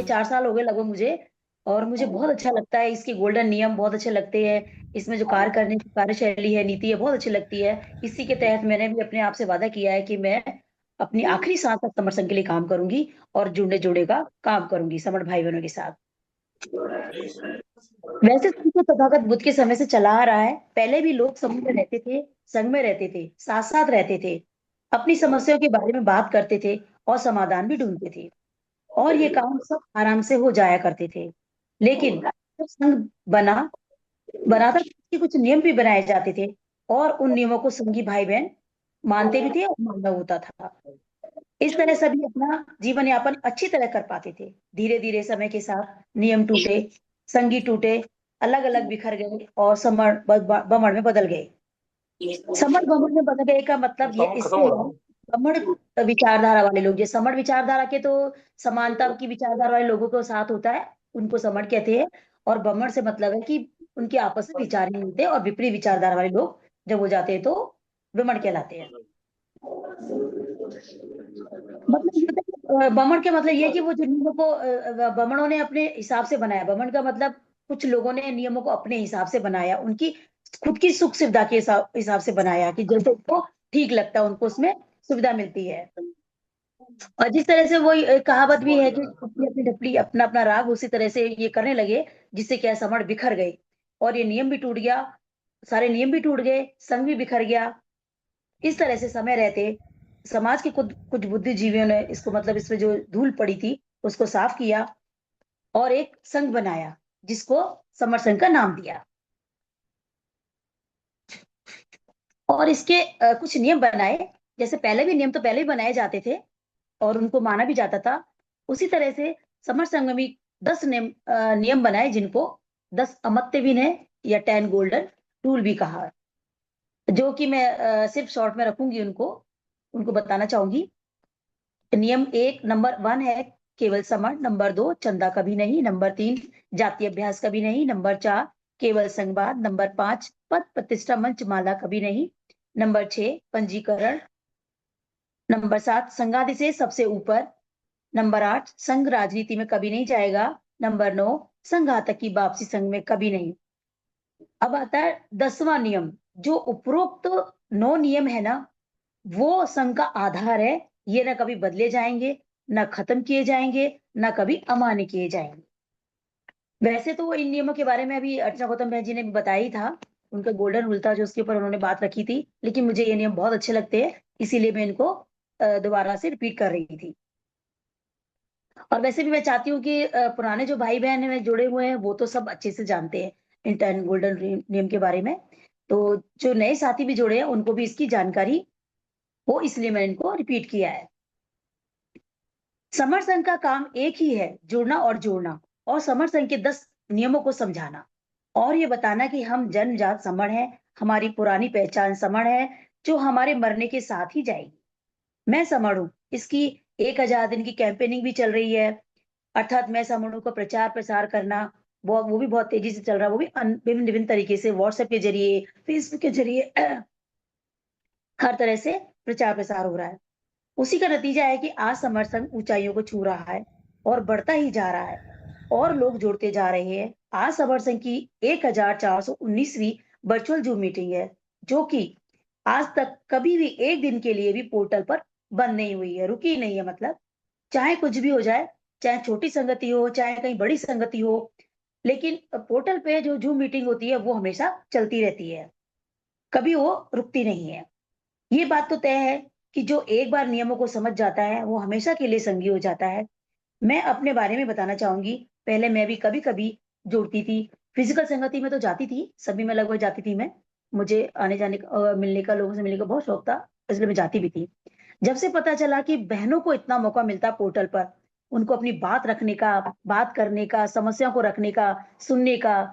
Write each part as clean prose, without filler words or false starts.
4 साल हो गए लगभग मुझे, और मुझे बहुत अच्छा लगता है। इसके गोल्डन नियम बहुत अच्छे लगते हैं। इसमें जो कार्य करने की कार्यशैली है, नीति है, बहुत अच्छी लगती है। इसी के तहत मैंने भी अपने आप से वादा किया है कि मैं अपनी आखिरी सांस तक समर संघ के लिए काम करूंगी और जुड़ने जुड़े का काम करूंगी समर भाई बहनों के साथ। वैसे तो तथागत बुद्ध के समय से चला आ रहा है। पहले भी लोग समूह में रहते थे, संघ में रहते थे, साथ साथ रहते थे, अपनी समस्याओं के बारे में बात करते थे और समाधान भी ढूंढते थे, और ये काम सब आराम से हो जाया करते थे। लेकिन जब संघ बना बना था, कि कुछ नियम भी बनाए जाते थे, और उन नियमों को संघी भाई बहन मानते भी थे और मानना होता था। इस तरह सभी अपना जीवन यापन अच्छी तरह कर पाते थे। धीरे धीरे समय के साथ नियम टूटे, संगी टूटे, अलग अलग बिखर गए और समर बमड़ में बदल गए। समर बमड़ में बदल गए का मतलब ये इससे है, समर विचारधारा वाले लोग, ये समर विचारधारा के तो समानता की विचारधारा वाले लोगों को साथ होता है, उनको समर कहते हैं। और बमड़ से मतलब है कि उनके आपस में विचार नहीं मिलते, और विपरीत विचारधारा वाले लोग जब हो जाते हैं तो विमड़ कहलाते हैं। मतलब ये होता है कि, बमण का मतलब ये है कि वो जो नियमों को बमणों ने अपने हिसाब से बनाया। बमण का मतलब कुछ लोगों ने नियमों को अपने हिसाब से बनाया, उनकी खुद की सुख सुविधा के हिसाब हिसाब से बनाया, कि जैसे उनको ठीक लगता है उनको उसमें सुविधा मिलती है। और जिस तरह से वो कहावत भी है कि अपनी अपनी ढपली अपना अपना राग, उसी तरह से ये करने लगे, जिससे क्या समण बिखर गई, और ये नियम भी टूट गया, सारे नियम भी टूट गए, संघ भी बिखर गया। इस तरह से समय रहते समाज के कुछ कुछ बुद्धिजीवियों ने इसको, मतलब इसमें जो धूल पड़ी थी उसको साफ किया, और एक संघ बनाया, जिसको समर संघ का नाम दिया। और इसके कुछ नियम बनाए। जैसे पहले भी नियम तो पहले ही बनाए जाते थे, और उनको माना भी जाता था। उसी तरह से समर संघ में भी 10 नियम बनाए, जिनको 10 अमत्य विनय या 10 गोल्डन रूल भी कहा, जो कि मैं सिर्फ शॉर्ट में रखूंगी, उनको उनको बताना चाहूंगी। नियम 1, नंबर 1 है केवल समण। नंबर 2, चंदा कभी नहीं। नंबर 3, जाति अभ्यास कभी नहीं। नंबर 4, केवल संवाद। नंबर 5, पद प्रतिष्ठा मंच माला कभी नहीं। नंबर 6, पंजीकरण। नंबर 7, संघादि से सबसे ऊपर। नंबर 8, संघ राजनीति में कभी नहीं जाएगा। नंबर 9, संघातक की वापसी संघ में कभी नहीं। अब आता है 10वां नियम। जो उपरोक्त 9 नियम है ना, वो संघ का आधार है। ये ना कभी बदले जाएंगे, ना खत्म किए जाएंगे, ना कभी अमान्य किए जाएंगे। वैसे तो इन नियमों के बारे में अभी अर्चना गौतम बहन जी ने बताया ही था, उनका गोल्डन रूल था जो उसके ऊपर उन्होंने बात रखी थी। लेकिन मुझे ये नियम बहुत अच्छे लगते हैं, इसीलिए मैं इनको दोबारा से रिपीट कर रही थी। और वैसे भी मैं चाहती हूँ कि पुराने जो भाई बहन में जुड़े हुए हैं वो तो सब अच्छे से जानते हैं इन 10 गोल्डन नियम के बारे में। तो जो नए साथी भी जुड़े हैं उनको भी इसकी जानकारी हो, इसलिए मैंने इनको रिपीट किया है। समर संघ का काम एक ही है, जुड़ना और जोड़ना, और समर संघ के 10 नियमों को समझाना, और ये बताना कि हम जन्मजात समण है, हमारी पुरानी पहचान समण है, जो हमारे मरने के साथ ही जाएगी। मैं समण हूँ, इसकी 1000 दिन की कैंपेनिंग भी चल रही है। अर्थात मैं समूहों का प्रचार प्रसार करना, वो भी बहुत तेजी से चल रहा है। वो भी विभिन्न विभिन्न तरीके से, व्हाट्सएप के जरिए, फेसबुक के जरिए हर तरह से प्रचार प्रसार हो रहा है। उसी का नतीजा है कि आज समर्थन ऊंचाइयों को छू रहा है और बढ़ता ही जा रहा है, और लोग जुड़ते जा रहे हैं। आज समर्थन की 1419वीं वर्चुअल जूम मीटिंग है, जो कि आज तक कभी भी एक दिन के लिए भी पोर्टल पर बंद नहीं हुई है, रुकी नहीं है। मतलब चाहे कुछ भी हो जाए, चाहे छोटी संगति हो, चाहे कहीं बड़ी संगति हो, लेकिन पोर्टल पे जो जूम मीटिंग होती है वो हमेशा चलती रहती है, कभी वो रुकती नहीं है। ये बात तो तय है कि जो एक बार नियमों को समझ जाता है वो हमेशा के लिए संगी हो जाता है। मैं अपने बारे में बताना चाहूंगी। पहले मैं भी कभी कभी जुड़ती थी, फिजिकल संगति में तो जाती थी, सभी में लगभग जाती थी मैं। मुझे आने जाने का मिलने का, लोगों से मिलने का बहुत शौक था, इसलिए मैं जाती भी थी। जब से पता चला कि बहनों को इतना मौका मिलता पोर्टल पर, उनको अपनी बात रखने का, बात करने का, समस्या को रखने का, सुनने का,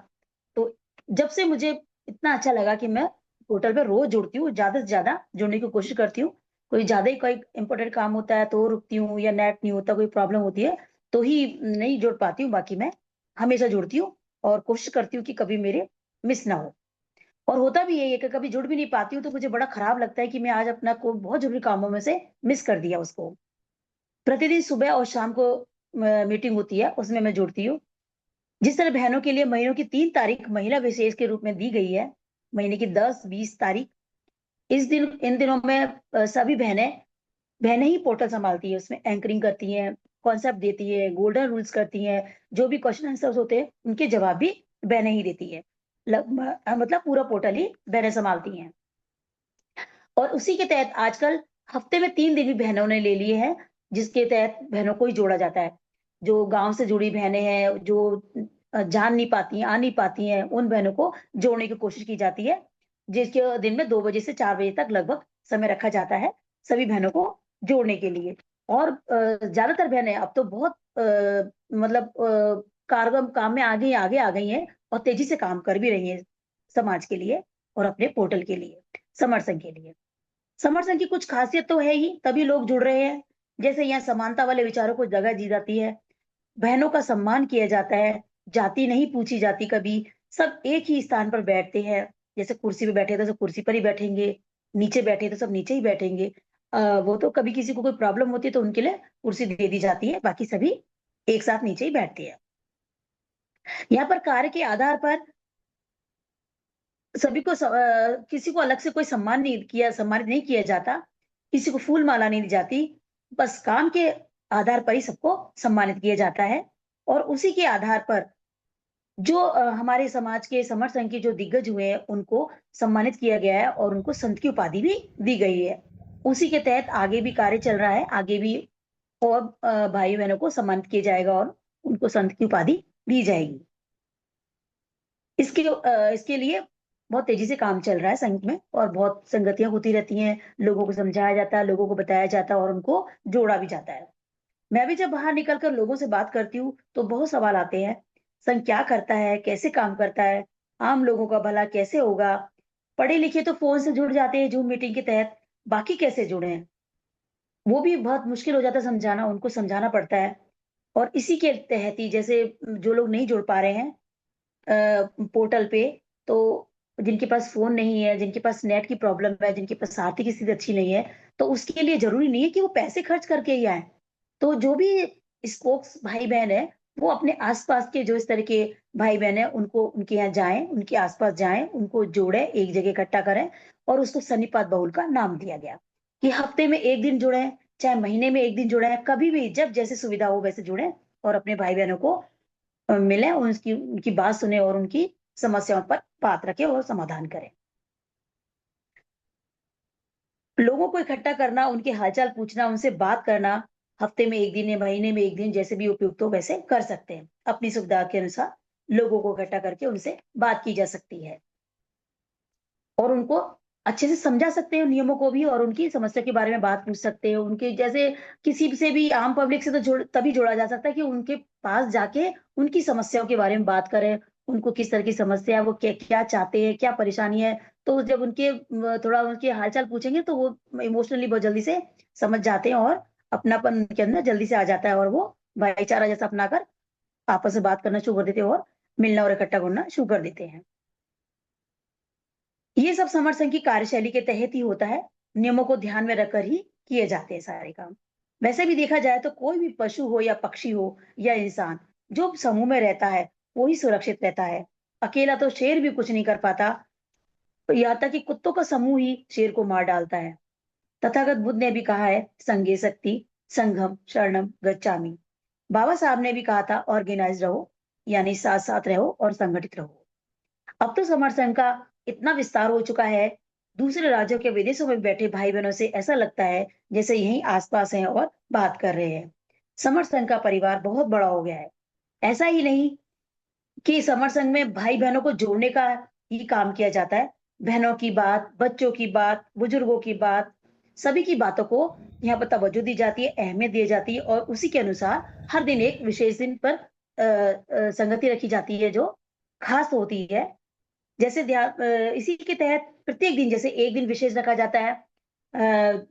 तो जब से मुझे इतना अच्छा लगा कि मैं पोर्टल पे रोज जुड़ती हूँ, ज्यादा से ज्यादा जुड़ने की कोशिश करती हूँ। कोई ज्यादा ही कोई इंपॉर्टेंट काम होता है तो रुकती हूँ, या नेट नहीं होता, कोई प्रॉब्लम होती है तो ही नहीं जुड़ पाती हूँ। बाकी मैं हमेशा जुड़ती हूँ, और कोशिश करती हूँ कि कभी मेरे मिस ना हो। और होता भी यही है कि कभी जुड़ भी नहीं पाती हूँ तो मुझे बड़ा खराब लगता है कि मैं आज अपना को बहुत जरूरी कामों में से मिस कर दिया उसको। प्रतिदिन सुबह और शाम को मीटिंग होती है उसमें मैं जुड़ती हूँ। जिस तरह बहनों के लिए महीनों की 3 तारीख महिला विशेष के रूप में दी गई है, महीने की 10-20 तारीख, इस दिन इन दिनों में सभी बहनें ही पोर्टल संभालती है, उसमें एंकरिंग करती हैं, कॉन्सेप्ट देती है, गोल्डन रूल्स करती हैं, जो भी क्वेश्चन आंसर्स होते हैं, उनके जवाब भी बहनें ही देती है। मतलब पूरा पोर्टल ही बहनें संभालती हैं। और उसी के तहत आजकल हफ्ते में 3 दिन भी बहनों ने ले लिए हैं, जिसके तहत बहनों को ही जोड़ा जाता है। जो गाँव से जुड़ी बहनें हैं, जो जान नहीं पाती हैं, आ नहीं पाती हैं, उन बहनों को जोड़ने की कोशिश की जाती है, जिसके दिन में 2 बजे से 4 बजे तक लगभग समय रखा जाता है, सभी बहनों को जोड़ने के लिए। और ज़्यादातर बहनें अब तो बहुत मतलब कारगर काम में आगे आ गई हैं और तेज़ी से काम कर भी रही हैं, समाज के लिए और अपने पोर्टल के लिए, समर्थन के लिए। समर्थन की कुछ खासियत तो है ही, तभी लोग जुड़ रहे हैं। जैसे यहाँ समानता वाले विचारों को जगह दी जाती है, बहनों का सम्मान किया जाता है, जाति नहीं पूछी जाती कभी, सब एक ही स्थान पर बैठते हैं। जैसे कुर्सी पे बैठे तो सब कुर्सी पर ही बैठेंगे, नीचे बैठे तो सब नीचे ही बैठेंगे। वो तो कभी किसी को कोई प्रॉब्लम होती है तो उनके लिए कुर्सी दे दी जाती है, बाकी सभी एक साथ नीचे ही बैठते हैं। यहाँ पर कार्य के आधार पर सभी को किसी को अलग से कोई सम्मानित नहीं किया जाता, किसी को फूल माला नहीं दी जाती, बस काम के आधार पर ही सबको सम्मानित किया जाता है। और उसी के आधार पर जो हमारे समाज के समर संघ के जो दिग्गज हुए हैं, उनको सम्मानित किया गया है और उनको संत की उपाधि भी दी गई है। उसी के तहत आगे भी कार्य चल रहा है, आगे भी और भाई-बहनों को सम्मानित किया जाएगा और उनको संत की उपाधि दी जाएगी। इसके लिए बहुत तेज़ी से काम चल रहा है संघ में और बहुत संगतियाँ होती रहती हैं, लोगों को समझाया जाता है, लोगों को बताया जाता है और उनको जोड़ा भी जाता है। मैं भी जब बाहर निकल कर लोगों से बात करती हूँ, तो बहुत सवाल आते हैं, संघ क्या करता है? कैसे काम करता है? आम लोगों का भला कैसे होगा? पढ़े-लिखे तो फ़ोन से जुड़ जाते हैं ज़ूम मीटिंग के तहत, बाकी कैसे जुड़ें? वो भी बहुत मुश्किल हो जाता है समझाना, उनको समझाना पड़ता है। और इसी के तहत ही जैसे जो लोग नहीं जुड़ पा रहे हैं पोर्टल पे, तो जिनके पास फ़ोन नहीं है, जिनके पास नेट की प्रॉब्लम है, जिनके पास आर्थिक स्थिति अच्छी नहीं है, तो उसके लिए ज़रूरी नहीं है कि वो पैसे खर्च करके ही आएँ। तो जो भी स्पोक्स भाई-बहन हैं, वो अपने आस-पास के जो इस तरह के भाई-बहन हैं, उनको उनके यहाँ जाएँ, उनके आस-पास जाएँ, उनको जोड़ें, एक जगह इकट्ठा करें और उसको सन्निपात बहुल का नाम दिया गया, कि हफ्ते में 1 दिन जुड़ें, चाहे महीने में 1 दिन जुड़ें, कभी भी जब जैसे सुविधा हो वैसे जुड़ें और अपने भाई-बहनों को मिलें और उसकी उनकी बात सुनें और उनकी समस्याओं पर बात रखें और समाधान करें। लोगों को इकट्ठा करना, उनके हाल-चाल पूछना, उनसे बात करना, हफ्ते में 1 दिन या महीने में 1 दिन जैसे भी उपयुक्त हो वैसे कर सकते हैं। अपनी सुविधा के अनुसार लोगों को इकट्ठा करके उनसे बात की जा सकती है। और उनको अच्छे से समझा सकते हैं नियमों को भी और उनकी समस्या के बारे में बात पूछ सकते हैं। उनके जैसे किसी से भी आम पब्लिक से तो तभी जोड़ा जा सकता है कि उनके पास जाके उनकी समस्याओं के बारे में बात करें। उनको किस तरह की समस्या है, वो क्या क्या चाहते हैं, क्या परेशानी है। तो जब उनके थोड़ा उनके हाल-चाल पूछेंगे तो वो इमोशनली बहुत जल्दी से समझ जाते हैं और अपनापन उनके अंदर जल्दी से आ जाता है और वो भाईचारा जैसा अपनाकर आपस में बात करना शुरू कर देते हैं और मिलना और इकट्ठा होना शुरू कर देते हैं। ये सब समर संघ की कार्यशैली के तहत ही होता है, नियमों को ध्यान में रखकर ही किए जाते हैं सारे काम। वैसे भी देखा जाए तो कोई भी पशु हो या पक्षी हो या इंसान, जो समूह में रहता है, वो ही सुरक्षित रहता है। अकेला तो शेर भी कुछ नहीं कर पाता, तो यहाँ तक कि कुत्तों का समूह ही शेर को मार डालता है। तथागत बुद्ध ने भी कहा है, संघे शक्ति, संघम शरणम गच्छामि। बाबा साहब ने भी कहा था, ऑर्गेनाइज रहो, यानी साथ-साथ रहो और संगठित रहो। अब तो समर्थन का इतना विस्तार हो चुका है, दूसरे राज्यों के विदेशों में बैठे भाई-बहनों से ऐसा लगता है जैसे यहीं आस-पास हैं और बात कर रहे हैं। समर्थन का परिवार बहुत बड़ा हो गया है। ऐसा ही नहीं कि समर संघ में भाई-बहनों को जोड़ने का ही काम किया जाता है। बहनों की बात, बच्चों की बात, बुजुर्गों की बात, सभी की बातों को यहाँ पर तवज्जो दी जाती है, अहमियत दी जाती है और उसी के अनुसार हर दिन एक विशेष दिन पर संगति रखी जाती है जो खास होती है। जैसे इसी के तहत प्रत्येक दिन जैसे एक दिन विशेष रखा जाता है। अ,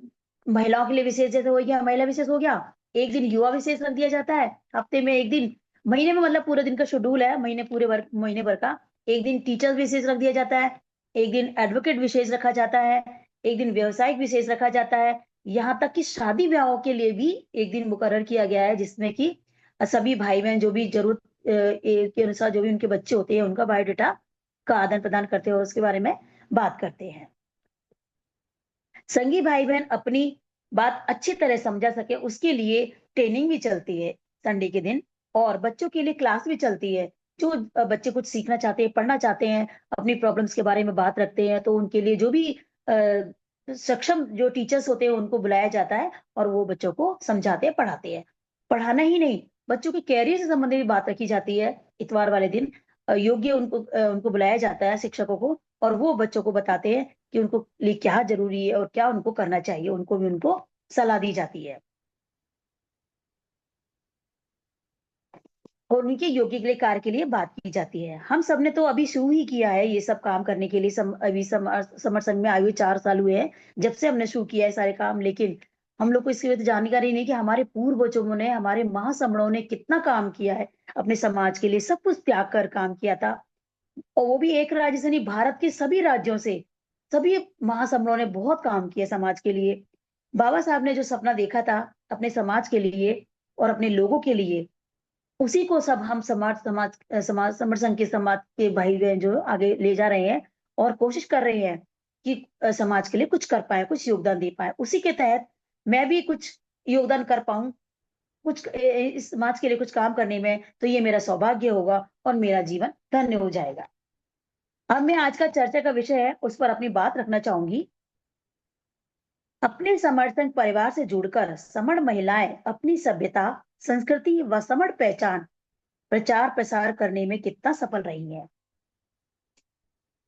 महिलाओं के लिए विशेष जैसे हो गया महिला विशेष हो गया, एक दिन युवा विशेष रख दिया जाता है, हफ्ते में 1 दिन, महीने में मतलब पूरे दिन का शेड्यूल है, महीने भर का। एक दिन टीचर विशेष रख दिया जाता है, एक दिन एडवोकेट विशेष रखा जाता है, एक दिन व्यावसायिक विशेष रखा जाता है। यहाँ तक कि शादी-ब्याहों के लिए भी एक दिन मुकर्रर किया गया है जिसमें कि सभी भाई-बहन जो भी ज़रूरत के अनुसार जो भी उनके बच्चे होते हैं, उनका बायोडाटा का आदान-प्रदान करते हैं और उसके बारे में बात करते हैं। संगी भाई-बहन अपनी बात अच्छी तरह समझा सके उसके लिए ट्रेनिंग भी चलती है संडे के दिन और बच्चों के लिए क्लास भी चलती है। जो बच्चे कुछ सीखना चाहते हैं, पढ़ना चाहते हैं, अपनी प्रॉब्लम्स के बारे में बात रखते हैं, तो उनके लिए जो भी सक्षम जो टीचर्स होते हैं उनको बुलाया जाता है और वो बच्चों को समझाते हैं, पढ़ाते हैं। पढ़ाना ही नहीं, बच्चों के करियर से संबंधित भी बात रखी जाती है इतवार वाले दिन। योग्य उनको बुलाया जाता है शिक्षकों को और वो बच्चों को बताते हैं कि उनको लिए क्या ज़रूरी है और क्या उनको करना चाहिए, उनको सलाह दी जाती है। और उनके योग्य के लिए कार्य के लिए बात की जाती है। हम सब ने तो अभी शुरू ही किया है ये सब काम करने के लिए अभी समर संघ में आए हुए 4 साल हुए हैं, जब से हमने शुरू किया है सारे काम। लेकिन हम लोग को इसकी तो जानकारी नहीं कि हमारे पूर्वजों ने, हमारे महासमणों ने कितना काम किया है अपने समाज के लिए, सब कुछ त्याग कर काम किया था। और वो भी एक राज्य से नहीं, भारत के सभी राज्यों से, सभी महासमरों ने बहुत काम किया समाज के लिए। बाबा साहब ने जो सपना देखा था अपने समाज के लिए और अपने लोगों के लिए, उसी को सब हम समाज समर संघ के समाज के भाई-बहन जो आगे ले जा रहे हैं और कोशिश कर रहे हैं कि समाज के लिए कुछ कर पाएँ, कुछ योगदान दे पाएँ। उसी के तहत मैं भी कुछ योगदान कर पाऊँ, कुछ इस समाज के लिए कुछ काम करने में, तो ये मेरा सौभाग्य होगा और मेरा जीवन धन्य हो जाएगा। अब मैं आज का चर्चा का विषय है, उस पर अपनी बात रखना चाहूँगी। अपने समर्थन परिवार से जुड़कर समण महिलाएं अपनी सभ्यता, संस्कृति व समण पहचान प्रचार-प्रसार करने में कितना सफल रही हैं।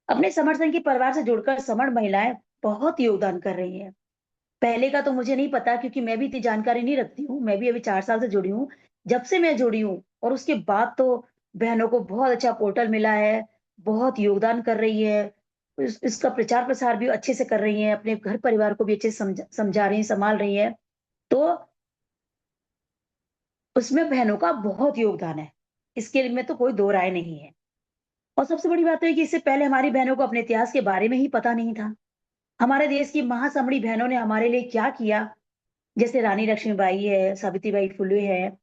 अपने समर्थन के परिवार से जुड़कर समण महिलाएं बहुत योगदान कर रही हैं। पहले का तो मुझे नहीं पता क्योंकि मैं भी इतनी जानकारी नहीं रखती हूँ। मैं भी अभी 4 साल से जुड़ी हूँ। जब से मैं जुड़ी हूँ और उसके बाद तो बहनों को बहुत अच्छा पोर्टल मिला है, बहुत योगदान कर रही है। इसका प्रचार-प्रसार भी अच्छे से कर रही हैं, अपने घर परिवार को भी अच्छे से समझा रही हैं, सँभाल रही हैं। तो उसमें बहनों का बहुत योगदान है। इसके में तो कोई दो राय नहीं है। और सबसे बड़ी बात तो ये कि इससे पहले हमारी बहनों को अपने इतिहास के बारे में ही पता नहीं था। हमारे देश की महासमणी बहनों ने हमारे लिए क्या किया, जैसे रानी लक्ष्मीबाई है, सावित्रीबाई फुले है,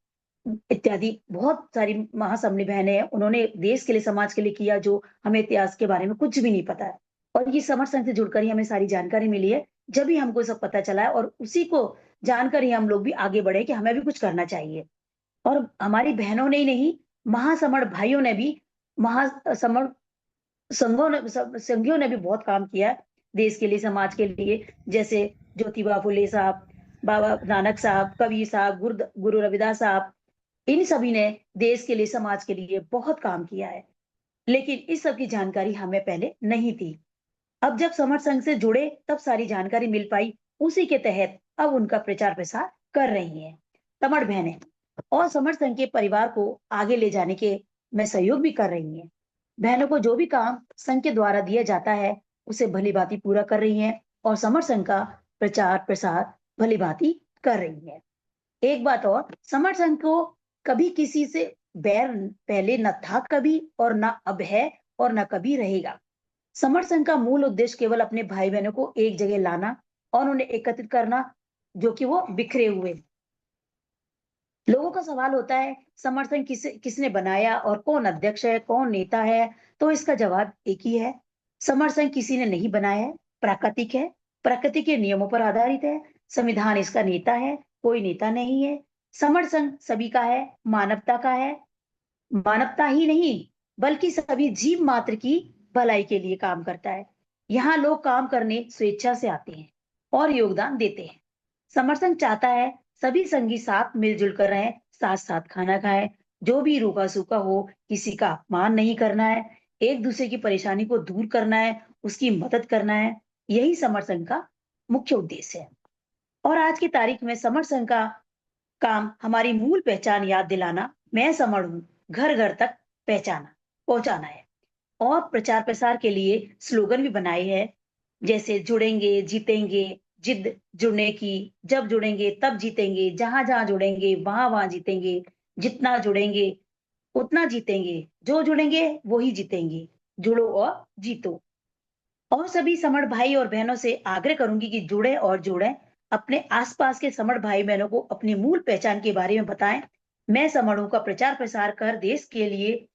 इत्यादि बहुत सारी महासमणी बहनें हैं। उन्होंने देश के लिए, समाज के लिए किया जो हमें इतिहास के बारे में कुछ भी नहीं पता है। और ये समर संघ से जुड़कर ही हमें सारी जानकारी मिली है, जब भी हमको सब पता चला है और उसी को जानकर ही हम लोग भी आगे बढ़े कि हमें भी कुछ करना चाहिए। और हमारी बहनों ने ही नहीं, महासमण भाइयों ने भी महासमण संघियों ने भी बहुत काम किया है देश के लिए, समाज के लिए। जैसे ज्योतिबा फुले साहब, बाबा नानक साहब, कबीर साहब, गुरु रविदास साहब, इन सभी ने देश के लिए, समाज के लिए बहुत काम किया है। लेकिन इस सब की जानकारी हमें पहले नहीं थी। अब जब समर संघ से जुड़े तब सारी जानकारी मिल पाई। उसी के तहत अब उनका प्रचार प्रसार कर रही हैं समर बहनें और समर संघ के परिवार को आगे ले जाने के में सहयोग भी कर रही हैं। बहनों को जो भी काम संघ के द्वारा दिया जाता है उसे भलीभांति पूरा कर रही हैं और समर संघ का प्रचार प्रसार भलीभांति कर रही है। एक बात और, समर संघ को कभी किसी से बैर पहले न था कभी और न अब है और न कभी रहेगा। समर संघ का मूल उद्देश्य केवल अपने भाई बहनों को एक जगह लाना और उन्हें एकत्रित करना, जो कि वो बिखरे हुए। लोगों का सवाल होता है समर संघ किसने बनाया और कौन अध्यक्ष है, कौन नेता है? तो इसका जवाब एक ही है, समर संघ किसी ने नहीं बनाया है, प्राकृतिक है, प्रकृति के नियमों पर आधारित है, संविधान इसका नेता है, कोई नेता नहीं है। समर संघ सभी का है, मानवता का है, मानवता ही नहीं बल्कि सभी जीव मात्र की भलाई के लिए काम करता है। यहाँ लोग काम करने स्वेच्छा से आते हैं और योगदान देते हैं। समर्थन चाहता है सभी संगी साथ मिलजुल कर रहें, साथ साथ खाना खाएं, जो भी रूखा सूखा हो, किसी का अपमान नहीं करना है, एक दूसरे की परेशानी को दूर करना है, उसकी मदद करना है। यही समर्थन का मुख्य उद्देश्य है। और आज की तारीख में समर्थन का काम हमारी मूल पहचान याद दिलाना, मैं समझ हूँ, घर घर तक पहचाना पहुंचाना है। और प्रचार प्रसार के लिए स्लोगन भी बनाए हैं, जैसे जुड़ेंगे जीतेंगे, जिद जुड़ने की, जब जुड़ेंगे तब जीतेंगे, जहां जहां जुड़ेंगे वहां वहां जीतेंगे, जितना जुड़ेंगे उतना जीतेंगे, जो जुड़ेंगे वो ही जीतेंगे, जुड़ो और जीतो। और सभी समण भाई और बहनों से आग्रह करूंगी कि जुड़े और जोड़ें, अपने आसपास के समण भाई बहनों को अपनी मूल पहचान के बारे में बताएं, मैं समणों का प्रचार प्रसार कर देश के लिए,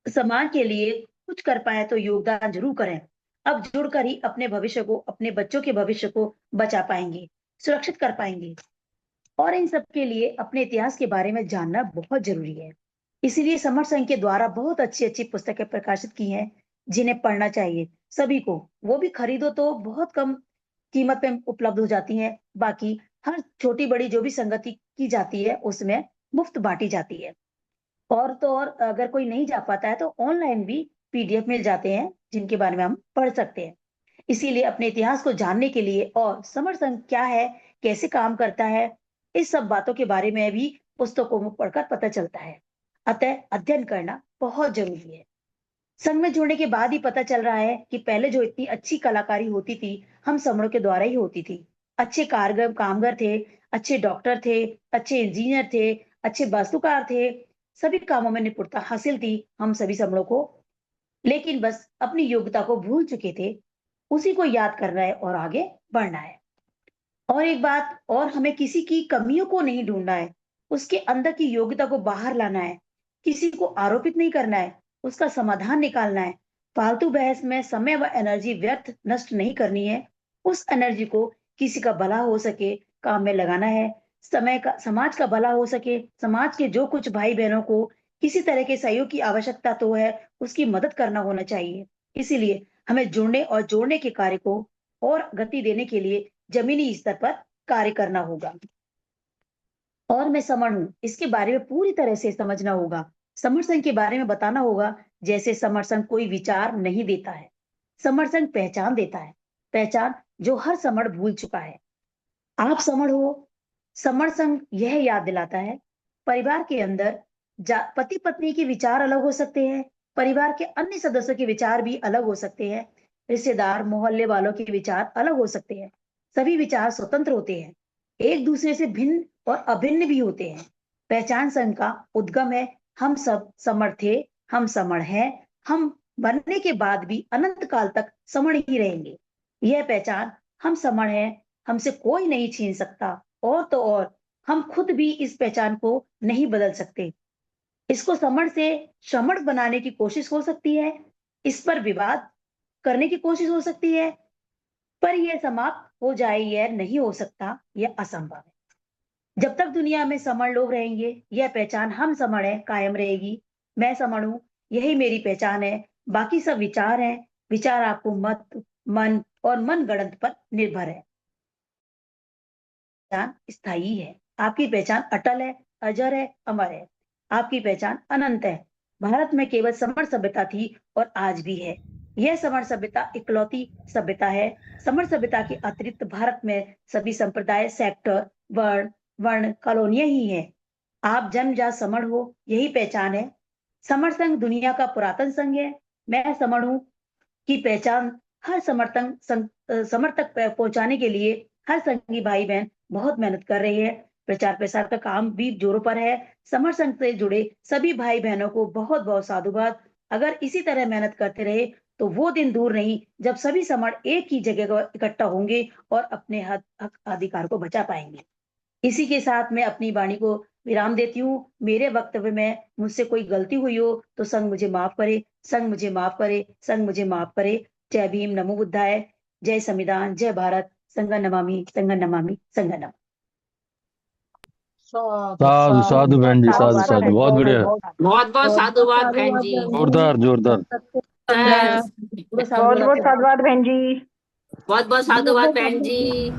समाज के लिए कुछ कर पाए तो योगदान जरूर करें। अब जुड़कर ही अपने भविष्य को, अपने बच्चों के भविष्य को बचा पाएंगे, सुरक्षित कर पाएंगे। और इन सब के लिए अपने इतिहास के बारे में जानना बहुत जरूरी है। इसीलिए समर संघ के द्वारा बहुत अच्छी अच्छी पुस्तकें प्रकाशित की हैं, जिन्हें पढ़ना चाहिए सभी को। वो भी खरीदो तो बहुत कम कीमत पे उपलब्ध हो जाती हैं। बाकी हर छोटी बड़ी जो भी संगति की जाती है उसमें मुफ्त बांटी जाती है। और तो और अगर कोई नहीं जा पाता है तो ऑनलाइन भी पीडीएफ मिल जाते हैं, जिनके बारे में हम पढ़ सकते हैं। इसीलिए अपने इतिहास को जानने के लिए और समर संघ क्या है, कैसे काम करता है, इस सब बातों के बारे में भी पुस्तकों में पढ़कर पता चलता है। अतः अध्ययन करना बहुत जरूरी है। संघ में जुड़ने के बाद ही पता चल रहा है कि पहले जो इतनी अच्छी कलाकारी होती थी, हम समणों के द्वारा ही होती थी। अच्छे कारगर कामगर थे, अच्छे डॉक्टर थे, अच्छे इंजीनियर थे, अच्छे वास्तुकार थे, सभी कामों में निपुणता हासिल थी हम सभी समणों को। लेकिन बस अपनी योग्यता को भूल चुके थे। उसी को याद करना है और आगे बढ़ना है। और एक बात और, हमें किसी की कमियों को नहीं ढूंढना है, उसके अंदर की योग्यता को बाहर लाना है। किसी को आरोपित नहीं करना है, उसका समाधान निकालना है। फालतू बहस में समय व एनर्जी व्यर्थ नष्ट नहीं करनी है। उस एनर्जी को किसी का भला हो सके काम में लगाना है। समय का, समाज का भला हो सके, समाज के जो कुछ भाई बहनों को किसी तरह के सहयोग की आवश्यकता तो है, उसकी मदद करना होना चाहिए। इसीलिए हमें जुड़ने और जोड़ने के कार्य को और गति देने के लिए जमीनी स्तर पर कार्य करना होगा। और मैं समण हूं, इसके बारे में पूरी तरह से समझना होगा। समर्थन के बारे में बताना होगा। जैसे समर्थन कोई विचार नहीं देता है, समर्थन पहचान देता है। पहचान जो हर समण भूल चुका है। आप समण हो, समर्थन यह याद दिलाता है। परिवार के अंदर पति पत्नी के विचार अलग हो सकते हैं, परिवार के अन्य सदस्यों के विचार भी अलग हो सकते हैं, रिश्तेदार मोहल्ले वालों के विचार अलग हो सकते हैं। सभी विचार स्वतंत्र होते हैं, एक दूसरे से भिन्न और अभिन्न भी होते हैं। पहचान संघ का उद्गम है। हम सब समण थे, हम समण हैं, हम बनने के बाद भी अनंत काल तक समण ही रहेंगे। यह पहचान, हम समण हैं, हमसे कोई नहीं छीन सकता। और तो और हम खुद भी इस पहचान को नहीं बदल सकते। इसको समण से श्रमण बनाने की कोशिश हो सकती है, इस पर विवाद करने की कोशिश हो सकती है, पर यह समाप्त हो जाए यह नहीं हो सकता, यह असंभव है। जब तक दुनिया में समण लोग रहेंगे, यह पहचान हम समण है कायम रहेगी। मैं समण हूं, यही मेरी पहचान है। बाकी सब विचार हैं। विचार आपको मत, मन और मन गणत पर निर्भर है। पहचान स्थायी है, आपकी पहचान अटल है, अजर है, अमर है। आपकी पहचान अनंत है। भारत में केवल समर सभ्यता थी और आज भी है। यह समर सभ्यता इकलौती सभ्यता है। समर सभ्यता के अतिरिक्त भारत में सभी संप्रदाय, सेक्टर, वर्ण वर्ण कॉलोनियां ही है। आप जन्मजात समर हो, यही पहचान है। समर संघ दुनिया का पुरातन संघ है। मैं समर हूं की पहचान हर समर्थक पहुंचाने के लिए हर संघी भाई बहन बहुत मेहनत कर रहे हैं। प्रचार प्रसार का काम भी जोरों पर है। समर संघ से जुड़े सभी भाई बहनों को बहुत बहुत साधुवाद। अगर इसी तरह मेहनत करते रहे तो वो दिन दूर नहीं जब सभी समर एक ही जगह इकट्ठा होंगे और अपने हक अधिकार को बचा पाएंगे। इसी के साथ मैं अपनी वाणी को विराम देती हूँ। मेरे वक्तव्य में मुझसे कोई गलती हुई हो तो संघ मुझे माफ करे, संघ मुझे माफ करे, संघ मुझे माफ करे। जय भीम, नमो बुद्धाय, जय संविधान, जय भारत, संघ नमामि, संघ नमामि, संघ नमामि। साधु साधु साधु बहन जी, साधु साधु, बहुत बढ़िया, बहुत बहुत साधुवाद बहन जी। जोरदार जोरदार। बहुत बहुत साधुवाद बहन जी। बहुत बहुत साधुवाद बहन जी।